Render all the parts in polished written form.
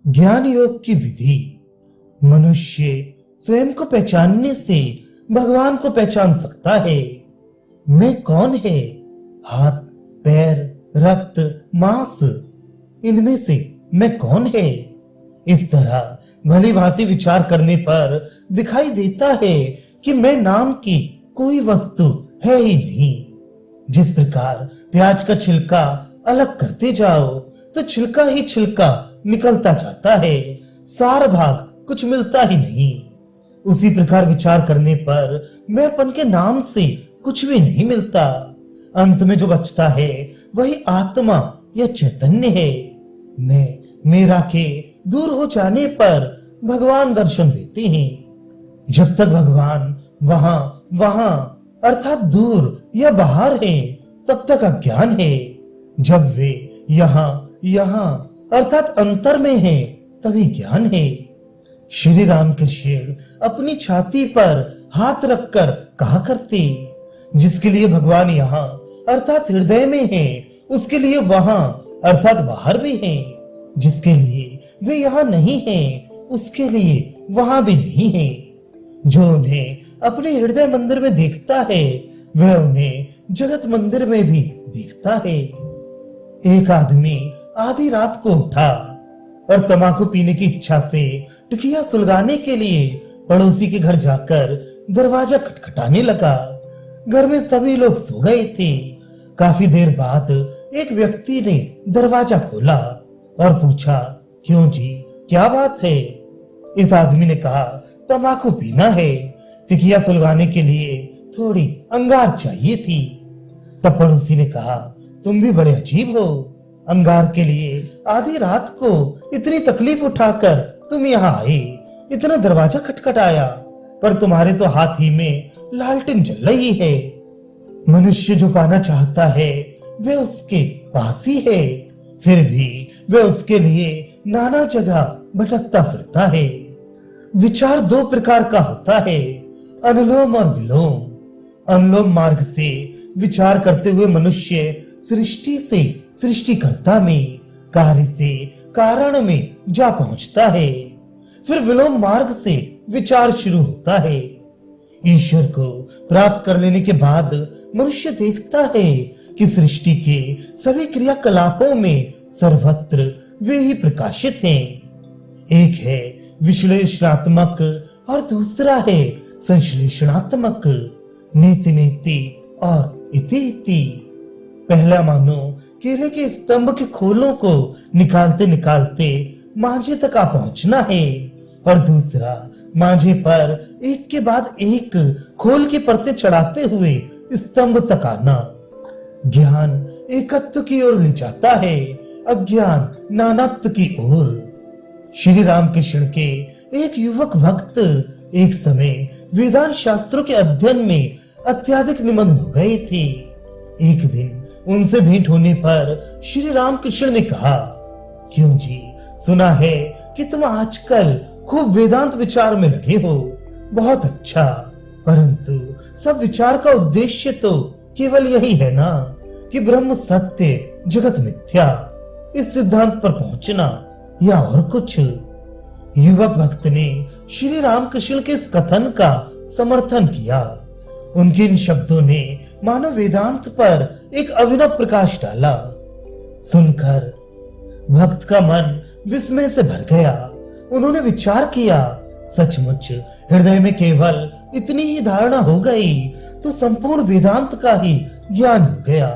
ज्ञान योग की विधि। मनुष्य स्वयं को पहचानने से भगवान को पहचान सकता है। मैं कौन है? हाथ, पैर, रक्त, मांस, इनमें से मैं कौन है? इस तरह भली भांति विचार करने पर दिखाई देता है कि मैं नाम की कोई वस्तु है ही नहीं। जिस प्रकार प्याज का छिलका अलग करते जाओ तो छिलका ही छिलका निकलता जाता है, सार भाग कुछ मिलता ही नहीं। उसी प्रकार विचार करने पर मैंपन के नाम से कुछ भी नहीं मिलता। अंत में जो बचता है वही आत्मा या चैतन्य है। मैं मेरा के दूर हो जाने पर भगवान दर्शन देते हैं। जब तक भगवान वहां वहां अर्थात दूर या बाहर है तब तक अज्ञान है। जब वे यहाँ यहाँ अर्थात अंतर में है तभी ज्ञान है। श्री रामकृष्ण अपनी छाती पर हाथ रखकर कहा करते, जिसके लिए भगवान यहाँ अर्थात हृदय में है उसके लिए वहां अर्थात बाहर भी है। जिसके लिए वे यहाँ नहीं है उसके लिए वहां भी नहीं है। जो उन्हें अपने हृदय मंदिर में देखता है वह उन्हें जगत मंदिर में भी देखता है। एक आदमी आधी रात को उठा और तंबाकू पीने की इच्छा से टिकिया सुलगाने के लिए पड़ोसी के घर जाकर दरवाजा खटखटाने लगा। घर में सभी लोग सो गए थे। काफी देर बाद एक व्यक्ति ने दरवाजा खोला और पूछा, क्यों जी, क्या बात है? इस आदमी ने कहा, तंबाकू पीना है, टिकिया सुलगाने के लिए थोड़ी अंगार चाहिए थी। तब पड़ोसी ने कहा, तुम भी बड़े अजीब हो, अंगार के लिए आधी रात को इतनी तकलीफ उठाकर तुम यहाँ आए, इतना दरवाजा खटखटाया, पर तुम्हारे तो हाथ ही में लालटेन जल रही है। मनुष्य जो पाना चाहता है वह उसके पास ही है, फिर भी वह उसके लिए नाना जगह भटकता फिरता है। विचार दो प्रकार का होता है, अनुलोम और विलोम। अनुलोम मार्ग से विचार करते हुए मनुष्य सृष्टि से सृष्टिकर्ता में, कार्य से कारण में जा पहुंचता है। फिर विलोम मार्ग से विचार शुरू होता है। ईश्वर को प्राप्त कर लेने के बाद मनुष्य देखता है कि सृष्टि के सभी क्रियाकलापों में सर्वत्र वे ही प्रकाशित हैं। एक है विश्लेषणात्मक और दूसरा है संश्लेषणात्मक, नेति नेति और इति इति। पहला मानो केले के स्तंभ के खोलों को निकालते निकालते मांझे तक आ पहुंचना है, और दूसरा मांझे पर एक के बाद एक खोल की परतें चढ़ाते हुए स्तंभ तक आना। ज्ञान एकत्व की ओर ले जाता है, अज्ञान नानात्व की ओर। श्री रामकृष्ण के एक युवक भक्त एक समय वेदांत शास्त्रों के अध्ययन में अत्यधिक निमग्न हो गए थे। एक दिन उनसे भेंट होने पर श्री रामकृष्ण ने कहा, क्यों जी, सुना है कि तुम आजकल खूब वेदांत विचार में लगे हो, बहुत अच्छा, परंतु सब विचार का उद्देश्य तो केवल यही है ना कि ब्रह्म सत्य, जगत मिथ्या, इस सिद्धांत पर पहुंचना, या और कुछ? युवक भक्त ने श्री रामकृष्ण के इस कथन का समर्थन किया। उनके इन शब्दों ने मानव वेदांत पर एक अभिनव प्रकाश डाला। सुनकर भक्त का मन विस्मय से भर गया। उन्होंने विचार किया, सचमुच हृदय में केवल इतनी ही धारणा हो गई तो संपूर्ण वेदांत का ही ज्ञान हो गया।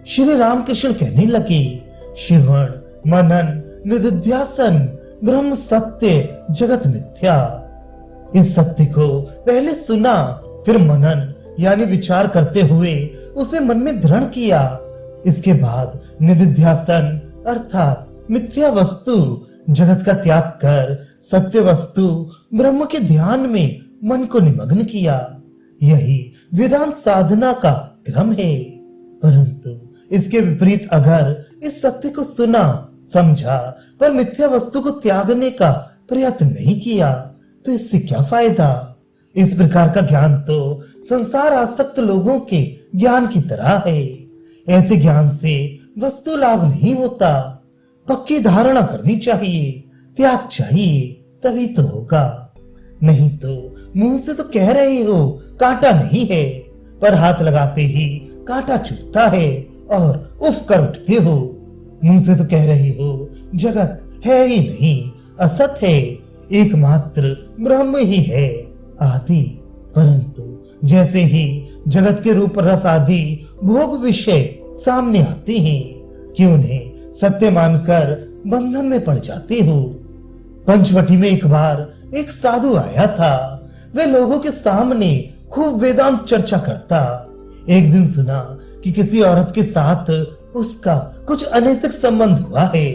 श्री रामकृष्ण कहने लगे, श्रवण, मनन, निधिध्यासन, ब्रह्म सत्य, जगत मिथ्या। इस सत्य को पहले सुना, फिर मनन यानी विचार करते हुए उसे मन में दृढ़ किया। इसके बाद निधिध्यासन अर्थात मिथ्या वस्तु जगत का त्याग कर सत्य वस्तु ब्रह्म के ध्यान में मन को निमग्न किया। यही वेदांत साधना का क्रम है। परंतु इसके विपरीत अगर इस सत्य को सुना, समझा, पर मिथ्या वस्तु को त्यागने का प्रयत्न नहीं किया तो इससे क्या फायदा? इस प्रकार का ज्ञान तो संसार आसक्त लोगों के ज्ञान की तरह है। ऐसे ज्ञान से वस्तु लाभ नहीं होता, पक्की धारणा करनी चाहिए, त्याग चाहिए, तभी तो होगा। नहीं तो मुंह से तो कह रहे हो कांटा नहीं है, पर हाथ लगाते ही कांटा चुभता है और उफ कर उठते हो। मुंह से तो कह रहे हो जगत है ही नहीं, असत है, एकमात्र ब्रह्म ही है, आदि। परंतु जैसे ही जगत के रूप रस आदि भोग विषय सामने आते हैं कि उन्हें सत्य मानकर बंधन में पड़ जाते हो। पंचवटी में एक बार एक साधु आया था। वे लोगों के सामने खूब वेदांत चर्चा करता। एक दिन सुना कि किसी औरत के साथ उसका कुछ अनैतिक संबंध हुआ है।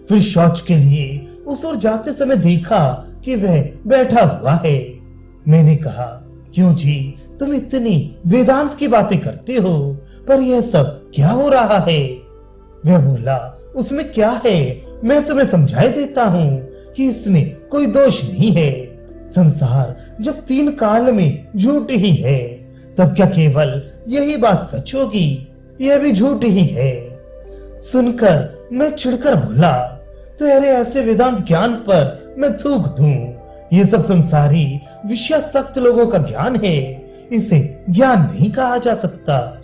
फिर शौच के लिए उस ओर जाते समय देखा कि वह बैठा हुआ है। मैंने कहा, क्यों जी, तुम इतनी वेदांत की बातें करते हो, पर यह सब क्या हो रहा है? वह बोला, उसमें क्या है, मैं तुम्हें समझाई देता हूँ कि इसमें कोई दोष नहीं है। संसार जब 3 काल में झूठ ही है, तब क्या केवल यही बात सच होगी? यह भी झूठ ही है। सुनकर मैं चिढ़कर बोला, तेरे ऐसे वेदांत ज्ञान पर मैं थूक दूं। ये सब संसारी विषयासक्त लोगों का ज्ञान है, इसे ज्ञान नहीं कहा जा सकता।